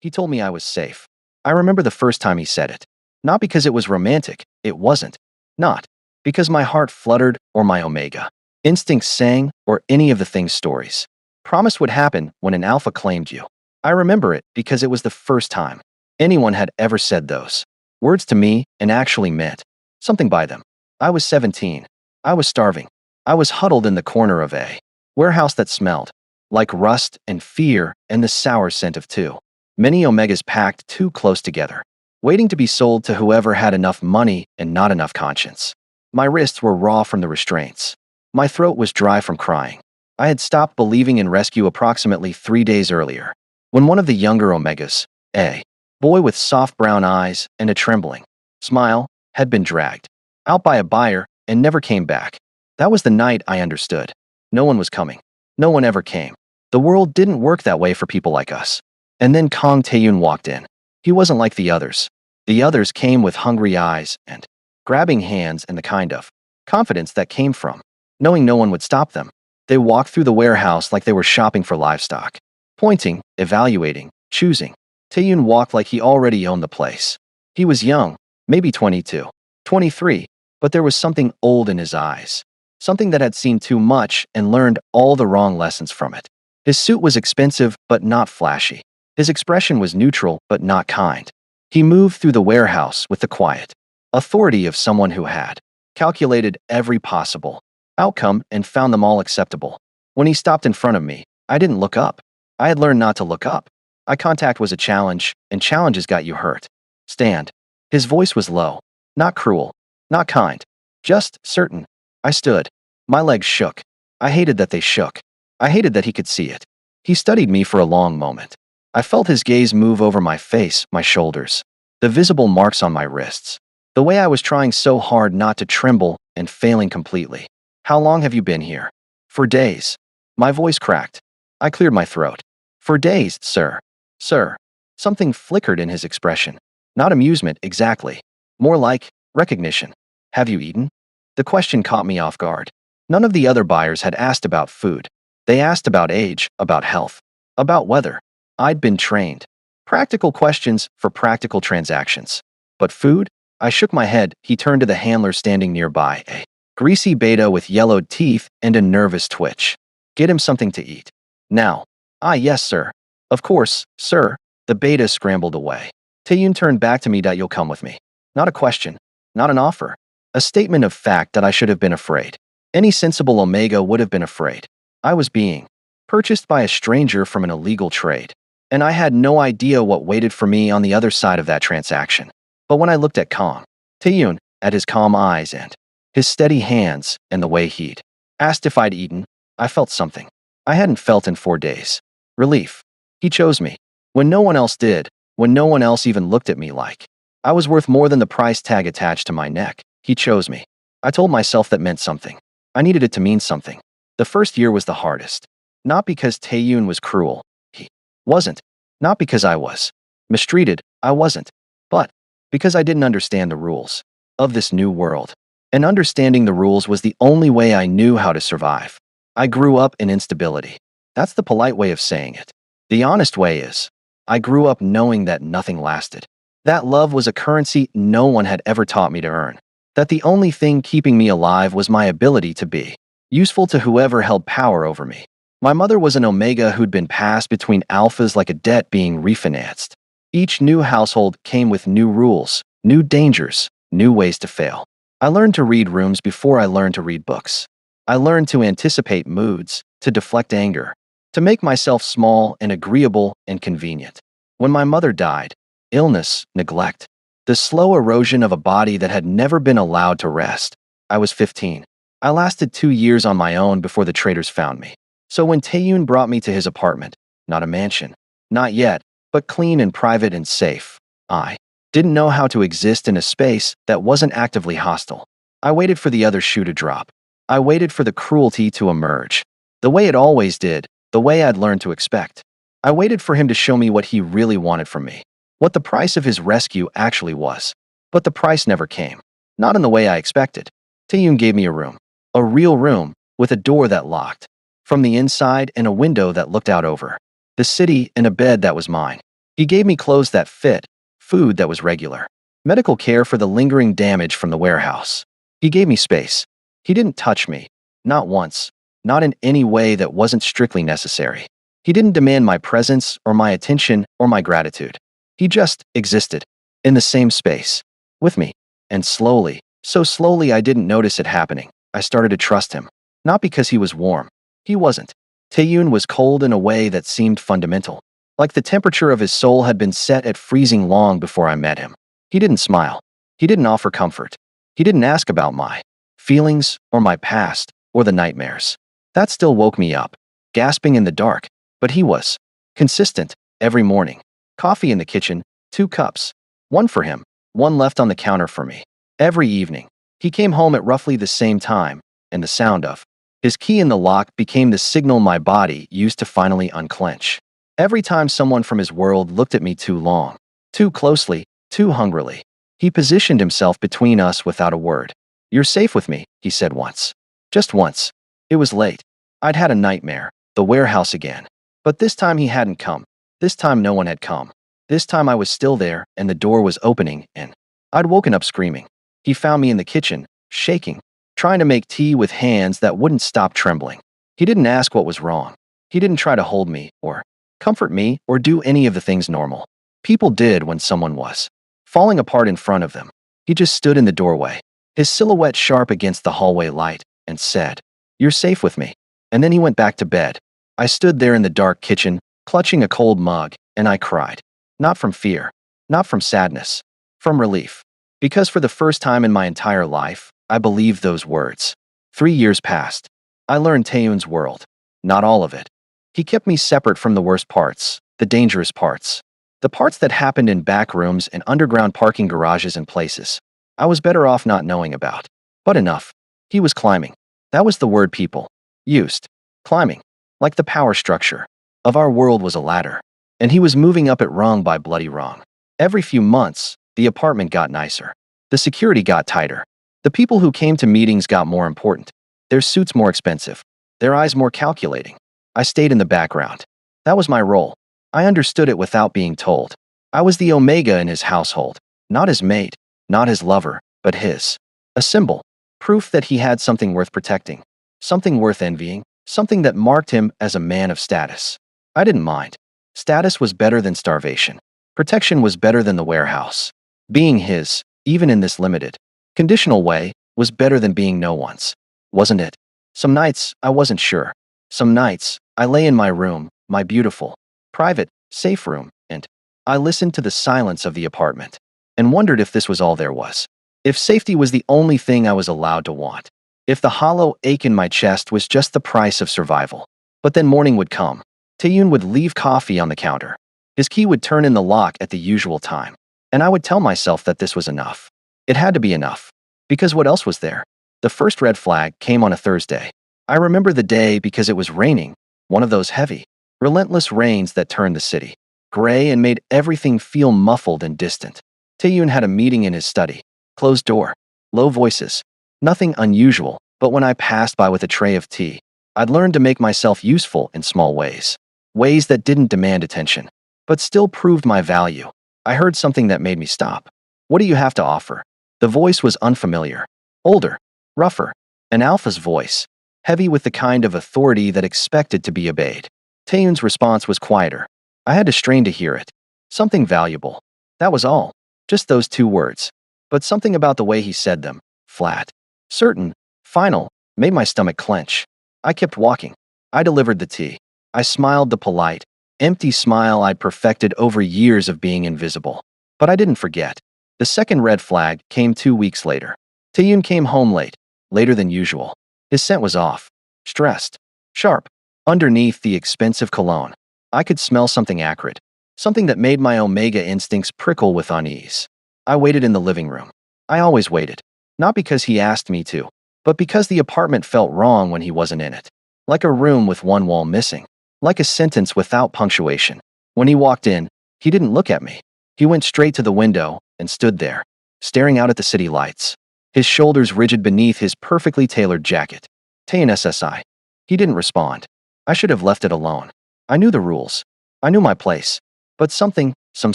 He told me I was safe. I remember the first time he said it. Not because it was romantic, it wasn't. Not because my heart fluttered or my omega instincts sang or any of the things stories promised would happen when an alpha claimed you. I remember it because it was the first time anyone had ever said those words to me and actually meant something by them. I was 17. I was starving. I was huddled in the corner of a warehouse that smelled like rust and fear and the sour scent of too many omegas packed too close together, waiting to be sold to whoever had enough money and not enough conscience. My wrists were raw from the restraints. My throat was dry from crying. I had stopped believing in rescue approximately 3 days earlier, when one of the younger omegas, a boy with soft brown eyes and a trembling smile, had been dragged out by a buyer and never came back. That was the night I understood. No one was coming. No one ever came. The world didn't work that way for people like us. And then Kong Taeyun walked in. He wasn't like the others. The others came with hungry eyes and grabbing hands and the kind of confidence that came from knowing no one would stop them. They walked through the warehouse like they were shopping for livestock, pointing, evaluating, choosing. Taeyun walked like he already owned the place. He was young, maybe 22, 23, but there was something old in his eyes, something that had seen too much and learned all the wrong lessons from it. His suit was expensive but not flashy. His expression was neutral but not kind. He moved through the warehouse with the quiet authority of someone who had calculated every possible outcome and found them all acceptable. When he stopped in front of me, I didn't look up. I had learned not to look up. Eye contact was a challenge, and challenges got you hurt. Stand. His voice was low, not cruel, not kind, just certain. I stood. My legs shook. I hated that they shook. I hated that he could see it. He studied me for a long moment. I felt his gaze move over my face, my shoulders, the visible marks on my wrists, the way I was trying so hard not to tremble and failing completely. How long have you been here? For days. My voice cracked. I cleared my throat. For days, sir. Sir. Something flickered in his expression. Not amusement, exactly. More like recognition. Have you eaten? The question caught me off guard. None of the other buyers had asked about food. They asked about age, about health, about weather. I'd been trained. Practical questions for practical transactions. But food? I shook my head. He turned to the handler standing nearby, a greasy beta with yellowed teeth and a nervous twitch. Get him something to eat. Now. Ah, yes, sir. Of course, sir. The beta scrambled away. Taeyun turned back to me. You'll come with me. Not a question. Not an offer. A statement of fact that I should have been afraid. Any sensible omega would have been afraid. I was being purchased by a stranger from an illegal trade, and I had no idea what waited for me on the other side of that transaction. But when I looked at Kong Taeyun, at his calm eyes and his steady hands and the way he'd asked if I'd eaten, I felt something I hadn't felt in 4 days. Relief. He chose me. When no one else did, when no one else even looked at me like I was worth more than the price tag attached to my neck, he chose me. I told myself that meant something. I needed it to mean something. The first year was the hardest. Not because Taeyun was cruel. He wasn't. Not because I was mistreated. I wasn't. But because I didn't understand the rules of this new world. And understanding the rules was the only way I knew how to survive. I grew up in instability. That's the polite way of saying it. The honest way is, I grew up knowing that nothing lasted. That love was a currency no one had ever taught me to earn. That the only thing keeping me alive was my ability to be useful to whoever held power over me. My mother was an omega who'd been passed between alphas like a debt being refinanced. Each new household came with new rules, new dangers, new ways to fail. I learned to read rooms before I learned to read books. I learned to anticipate moods, to deflect anger, to make myself small and agreeable and convenient. When my mother died, illness, neglect, the slow erosion of a body that had never been allowed to rest. I was 15. I lasted 2 years on my own before the traders found me. So when Taeyun brought me to his apartment, not a mansion, not yet, but clean and private and safe, I didn't know how to exist in a space that wasn't actively hostile. I waited for the other shoe to drop. I waited for the cruelty to emerge. The way it always did, the way I'd learned to expect. I waited for him to show me what he really wanted from me, what the price of his rescue actually was. But the price never came. Not in the way I expected. Taeyun gave me a room. A real room, with a door that locked from the inside and a window that looked out over the city and a bed that was mine. He gave me clothes that fit, food that was regular, medical care for the lingering damage from the warehouse. He gave me space. He didn't touch me. Not once. Not in any way that wasn't strictly necessary. He didn't demand my presence or my attention or my gratitude. He just existed in the same space with me. And slowly, so slowly I didn't notice it happening, I started to trust him. Not because he was warm. He wasn't. Taeyun was cold in a way that seemed fundamental. Like the temperature of his soul had been set at freezing long before I met him. He didn't smile. He didn't offer comfort. He didn't ask about my feelings or my past or the nightmares. That still woke me up, gasping in the dark. But he was consistent every morning. Coffee in the kitchen, 2 cups. One for him, one left on the counter for me. Every evening, he came home at roughly the same time, and the sound of his key in the lock became the signal my body used to finally unclench. Every time someone from his world looked at me too long, too closely, too hungrily, he positioned himself between us without a word. "You're safe with me," he said once. Just once. It was late. I'd had a nightmare, the warehouse again. But this time he hadn't come. This time no one had come. This time I was still there, and the door was opening, and I'd woken up screaming. He found me in the kitchen, shaking, trying to make tea with hands that wouldn't stop trembling. He didn't ask what was wrong. He didn't try to hold me, or comfort me, or do any of the things normal people did when someone was falling apart in front of them. He just stood in the doorway, his silhouette sharp against the hallway light, and said, "You're safe with me." And then he went back to bed. I stood there in the dark kitchen, clutching a cold mug, and I cried. Not from fear, not from sadness, from relief. Because for the first time in my entire life, I believed those words. 3 years passed. I learned Taeyun's world. Not all of it. He kept me separate from the worst parts, the dangerous parts. The parts that happened in back rooms and underground parking garages and places I was better off not knowing about. But enough. He was climbing. That was the word people used. Climbing. Like the power structure of our world was a ladder. And he was moving up it rung by bloody rung. Every few months, the apartment got nicer. The security got tighter. The people who came to meetings got more important. Their suits more expensive. Their eyes more calculating. I stayed in the background. That was my role. I understood it without being told. I was the Omega in his household. Not his mate, not his lover, but his. A symbol. Proof that he had something worth protecting. Something worth envying. Something that marked him as a man of status. I didn't mind. Status was better than starvation. Protection was better than the warehouse. Being his, even in this limited, conditional way, was better than being no one's. Wasn't it? Some nights, I wasn't sure. Some nights, I lay in my room, my beautiful, private, safe room, and I listened to the silence of the apartment and wondered if this was all there was. If safety was the only thing I was allowed to want. If the hollow ache in my chest was just the price of survival. But then morning would come. Taeyun would leave coffee on the counter. His key would turn in the lock at the usual time. And I would tell myself that this was enough. It had to be enough. Because what else was there? The first red flag came on a Thursday. I remember the day because it was raining, one of those heavy, relentless rains that turned the city gray and made everything feel muffled and distant. Taeyun had a meeting in his study. Closed door. Low voices. Nothing unusual, but when I passed by with a tray of tea, I'd learned to make myself useful in small ways. Ways that didn't demand attention, but still proved my value. I heard something that made me stop. "What do you have to offer?" The voice was unfamiliar. Older. Rougher. An alpha's voice. Heavy with the kind of authority that expected to be obeyed. Taeyun's response was quieter. I had to strain to hear it. Something valuable. That was all. Just those 2 words. But something about the way he said them, flat, certain, final, made my stomach clench. I kept walking. I delivered the tea. I smiled the polite, empty smile I'd perfected over years of being invisible. But I didn't forget. The second red flag came 2 weeks later. Taeyun came home late, later than usual. His scent was off, stressed, sharp. Underneath the expensive cologne, I could smell something acrid, something that made my Omega instincts prickle with unease. I waited in the living room. I always waited. Not because he asked me to, but because the apartment felt wrong when he wasn't in it. Like a room with one wall missing. Like a sentence without punctuation. When he walked in, he didn't look at me. He went straight to the window and stood there, staring out at the city lights. His shoulders rigid beneath his perfectly tailored jacket. Taeyun SSI. He didn't respond. I should have left it alone. I knew the rules. I knew my place. But something some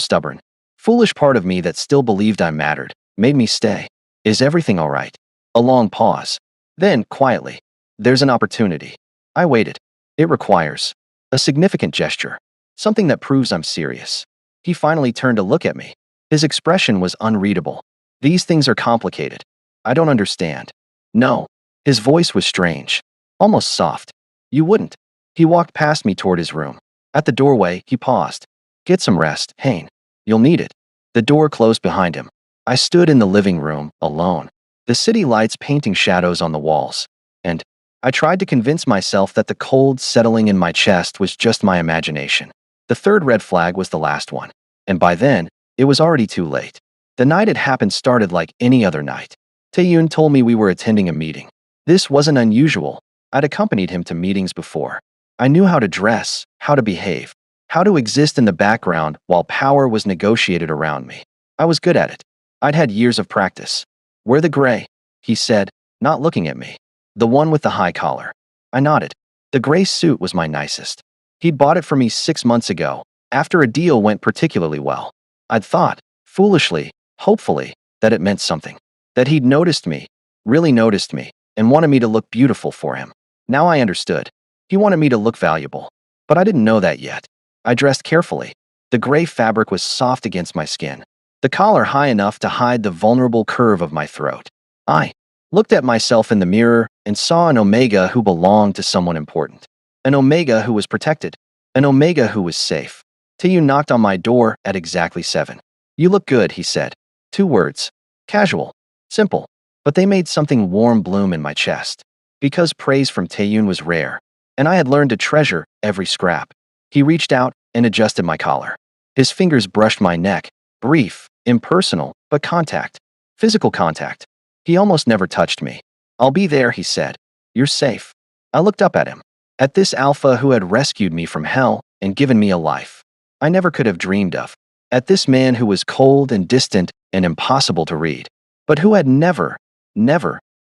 stubborn, foolish part of me that still believed I mattered, made me stay. Is everything all right? A long pause. Then, quietly, there's an opportunity. I waited. It requires a significant gesture, something that proves I'm serious. He finally turned to look at me. His expression was unreadable. These things are complicated. I don't understand. No. His voice was strange, almost soft. You wouldn't. He walked past me toward his room. At the doorway, he paused. Get some rest, Hayne. You'll need it. The door closed behind him. I stood in the living room, alone. The city lights painting shadows on the walls. And I tried to convince myself that the cold settling in my chest was just my imagination. The third red flag was the last one. And by then, it was already too late. The night it happened started like any other night. Taeyun told me we were attending a meeting. This wasn't unusual. I'd accompanied him to meetings before. I knew how to dress, how to behave, how to exist in the background while power was negotiated around me. I was good at it. I'd had years of practice. Wear the gray, he said, not looking at me. The one with the high collar. I nodded. The gray suit was my nicest. He'd bought it for me 6 months ago, after a deal went particularly well. I'd thought, foolishly, hopefully, that it meant something. That he'd noticed me, really noticed me, and wanted me to look beautiful for him. Now I understood. He wanted me to look valuable. But I didn't know that yet. I dressed carefully. The gray fabric was soft against my skin. The collar high enough to hide the vulnerable curve of my throat. I looked at myself in the mirror and saw an Omega who belonged to someone important. An Omega who was protected. An Omega who was safe. Taeyun knocked on my door at exactly 7. You look good, he said. 2 words. Casual. Simple. But they made something warm bloom in my chest. Because praise from Taeyun was rare, and I had learned to treasure every scrap. He reached out and adjusted my collar. His fingers brushed my neck. Brief, impersonal, but contact. Physical contact. He almost never touched me. I'll be there, he said. You're safe. I looked up at him. At this alpha who had rescued me from hell and given me a life I never could have dreamed of. At this man who was cold and distant and impossible to read, but who had never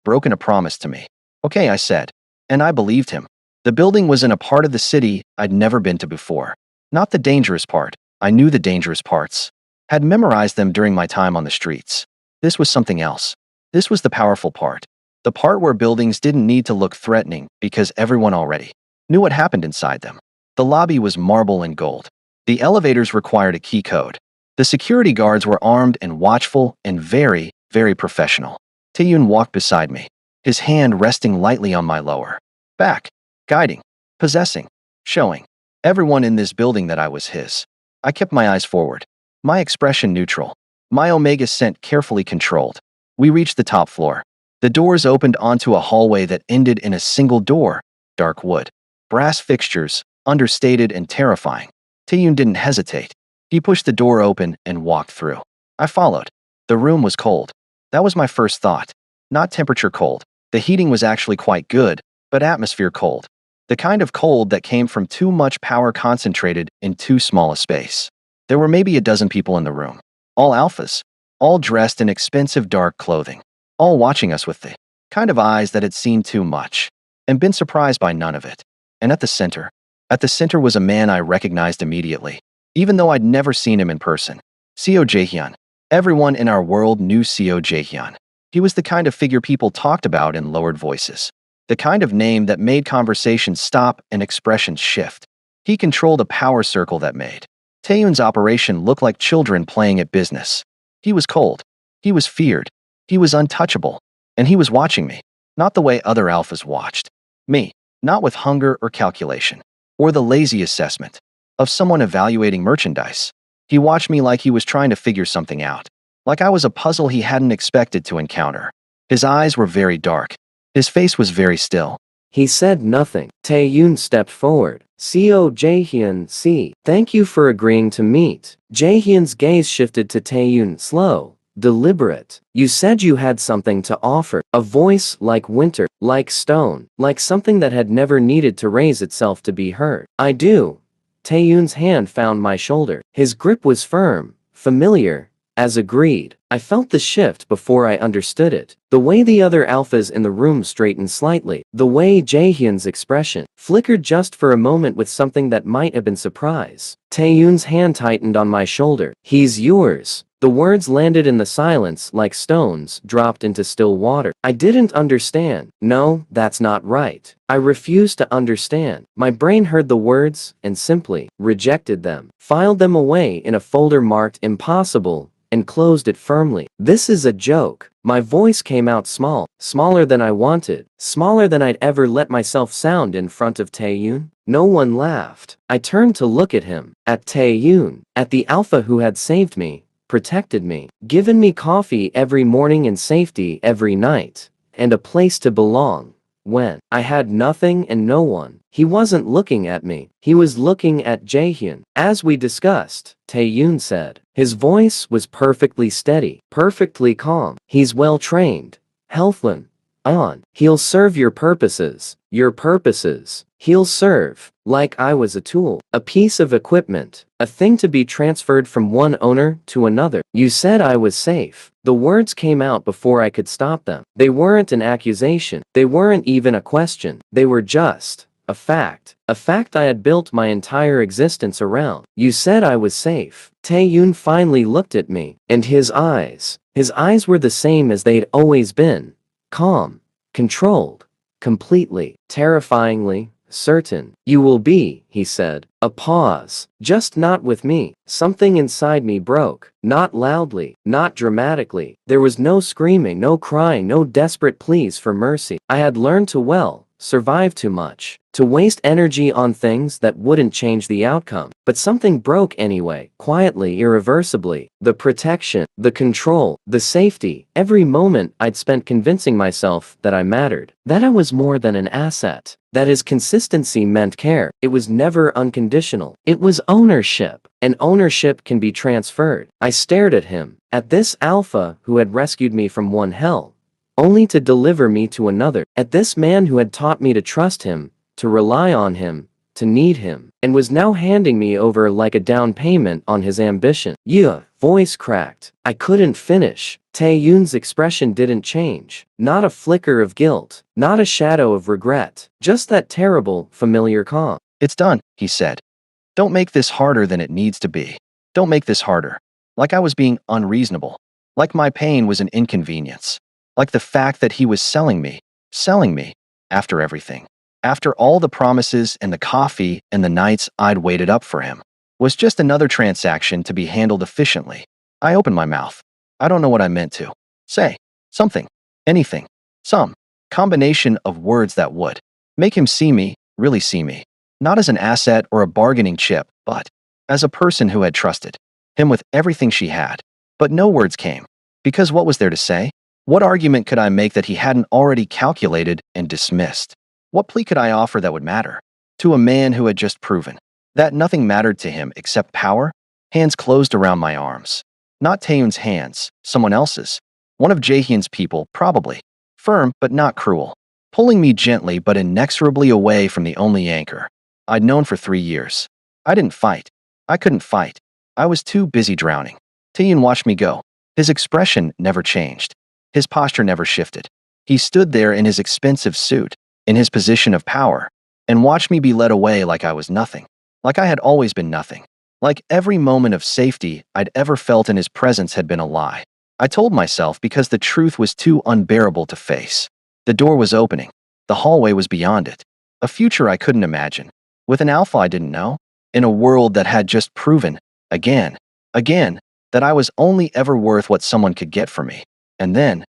broken a promise to me. Okay, I said. And I believed him. The building was in a part of the city I'd never been to before. Not the dangerous part. I knew the dangerous parts. Had memorized them during my time on the streets. This was something else. This was the powerful part. The part where buildings didn't need to look threatening because everyone already knew what happened inside them. The lobby was marble and gold. The elevators required a key code. The security guards were armed and watchful and very, very professional. Taeyun walked beside me, his hand resting lightly on my lower back, guiding, possessing, showing everyone in this building that I was his. I kept my eyes forward, my expression neutral, my Omega scent carefully controlled. We reached the top floor. The doors opened onto a hallway that ended in a single door, dark wood. Brass fixtures, understated and terrifying. Taeyun didn't hesitate. He pushed the door open and walked through. I followed. The room was cold. That was my first thought. Not temperature cold. The heating was actually quite good, but atmosphere cold. The kind of cold that came from too much power concentrated in too small a space. There were maybe a dozen people in the room. All alphas. All dressed in expensive dark clothing. All watching us with the kind of eyes that had seen too much and been surprised by none of it. And at the center was a man I recognized immediately, even though I'd never seen him in person. Seo Jaehyun. Everyone in our world knew Seo Jaehyun. He was the kind of figure people talked about in lowered voices. The kind of name that made conversations stop and expressions shift. He controlled a power circle that made Taeyun's operation look like children playing at business. He was cold. He was feared. He was untouchable. And he was watching me, not the way other alphas watched. Me, not with hunger or calculation, or the lazy assessment of someone evaluating merchandise. He watched me like he was trying to figure something out, like I was a puzzle he hadn't expected to encounter. His eyes were very dark. His face was very still. He said nothing. Taeyun stepped forward. Seo Jaehyun, see, thank you for agreeing to meet. Jaehyun's gaze shifted to Taeyun, slow, deliberate. You said you had something to offer. A voice like winter, like stone, like something that had never needed to raise itself to be heard. I do. Taeyun's hand found my shoulder. His grip was firm, familiar, as agreed. I felt the shift before I understood it. The way the other alphas in the room straightened slightly. The way Jaehyun's expression flickered just for a moment with something that might have been surprise. Taeyoon's hand tightened on my shoulder. "He's yours." The words landed in the silence like stones dropped into still water. I didn't understand. No, that's not right. I refused to understand. My brain heard the words and simply rejected them, filed them away in a folder marked impossible, and closed it firmly. "This is a joke." My voice came out small, smaller than I wanted, smaller than I'd ever let myself sound in front of Taeyoon. No one laughed. I turned to look at him, at Taeyoon, at the alpha who had saved me, protected me, given me coffee every morning and safety every night, and a place to belong. When I had nothing and no one, he wasn't looking at me. He was looking at Jaehyun. "As we discussed," Taeyoon said. His voice was perfectly steady, perfectly calm. "He's well trained. Healthlin. He'll serve your purposes. Your purposes. He'll serve. Like I was a tool, a piece of equipment, a thing to be transferred from one owner to another. You said I was safe." The words came out before I could stop them. They weren't an accusation. They weren't even a question. They were just a fact. A fact I had built my entire existence around. "You said I was safe." Taeyoon finally looked at me, and his eyes were the same as they'd always been. Calm, controlled, completely, terrifyingly certain. "You will be," he said. A pause. "Just not with me." Something inside me broke. Not loudly, not dramatically. There was no screaming, no crying, no desperate pleas for mercy. I had learned to survive too much, to waste energy on things that wouldn't change the outcome. But something broke anyway, quietly, irreversibly. The protection, the control, the safety. Every moment I'd spent convincing myself that I mattered, that I was more than an asset, that his consistency meant care. It was never unconditional. It was ownership. And ownership can be transferred. I stared at him, at this alpha who had rescued me from one hell, only to deliver me to another, at this man who had taught me to trust him, to rely on him, to need him, and was now handing me over like a down payment on his ambition. "Yeah." Voice cracked. I couldn't finish. Taeyoon's expression didn't change. Not a flicker of guilt, not a shadow of regret, just that terrible, familiar calm. "It's done," he said. "Don't make this harder than it needs to be. Don't make this harder." Like I was being unreasonable. Like my pain was an inconvenience. Like the fact that he was selling me, after everything. After all the promises and the coffee and the nights I'd waited up for him, was just another transaction to be handled efficiently. I opened my mouth. I don't know what I meant to say. Something. Anything. Some combination of words that would make him see me, really see me. Not as an asset or a bargaining chip, but as a person who had trusted him with everything she had. But no words came. Because what was there to say? What argument could I make that he hadn't already calculated and dismissed? What plea could I offer that would matter? To a man who had just proven that nothing mattered to him except power? Hands closed around my arms. Not Taeyoon's hands, someone else's. One of Jaehyun's people, probably. Firm, but not cruel. Pulling me gently but inexorably away from the only anchor I'd known for 3 years. I didn't fight. I couldn't fight. I was too busy drowning. Taeyoon watched me go. His expression never changed. His posture never shifted. He stood there in his expensive suit, in his position of power, and watched me be led away like I was nothing. Like I had always been nothing. Like every moment of safety I'd ever felt in his presence had been a lie. I told myself because the truth was too unbearable to face. The door was opening. The hallway was beyond it. A future I couldn't imagine. With an alpha I didn't know. In a world that had just proven, again, that I was only ever worth what someone could get from me. And then,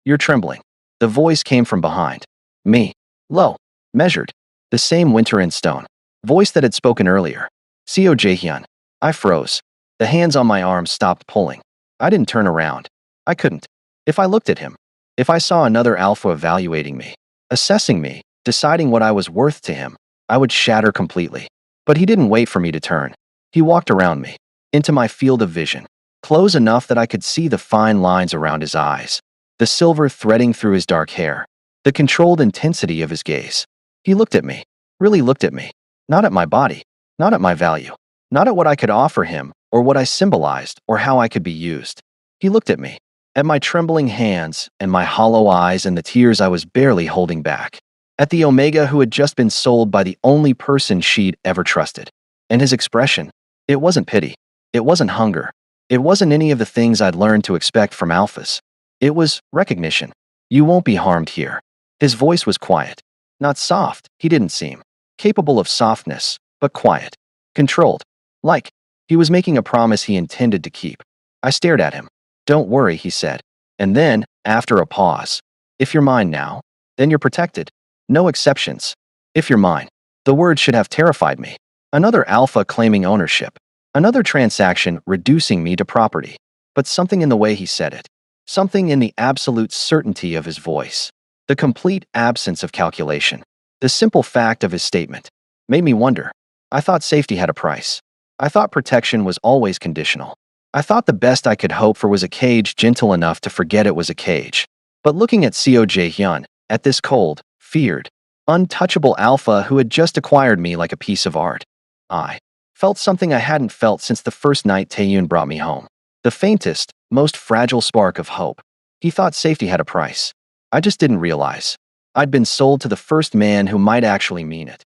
"You're trembling." The voice came from behind me. Low, measured, the same winter in stone. Voice that had spoken earlier. "Seo Jaehyun." I froze. The hands on my arms stopped pulling. I didn't turn around. I couldn't. If I looked at him, if I saw another alpha evaluating me, assessing me, deciding what I was worth to him, I would shatter completely. But he didn't wait for me to turn. He walked around me, into my field of vision, close enough that I could see the fine lines around his eyes, the silver threading through his dark hair, the controlled intensity of his gaze. He looked at me, really looked at me, not at my body, not at my value, not at what I could offer him, or what I symbolized, or how I could be used. He looked at me, at my trembling hands and my hollow eyes and the tears I was barely holding back, at the Omega who had just been sold by the only person she'd ever trusted. And his expression, it wasn't pity, it wasn't hunger, it wasn't any of the things I'd learned to expect from alphas. It was recognition. You won't be harmed here. His voice was quiet, not soft, he didn't seem capable of softness, but quiet, controlled, like he was making a promise he intended to keep. I stared at him. Don't worry, he said. And then, after a pause, if you're mine now, then you're protected. No exceptions. If you're mine. The word should have terrified me. Another alpha claiming ownership. Another transaction reducing me to property. But something in the way he said it. Something in the absolute certainty of his voice. The complete absence of calculation. The simple fact of his statement made me wonder. I thought safety had a price. I thought protection was always conditional. I thought the best I could hope for was a cage gentle enough to forget it was a cage. But looking at Seo Jae-hyun, at this cold, feared, untouchable alpha who had just acquired me like a piece of art, I felt something I hadn't felt since the first night Taeyoon brought me home. The faintest, most fragile spark of hope. He thought safety had a price. I just didn't realize. I'd been sold to the first man who might actually mean it.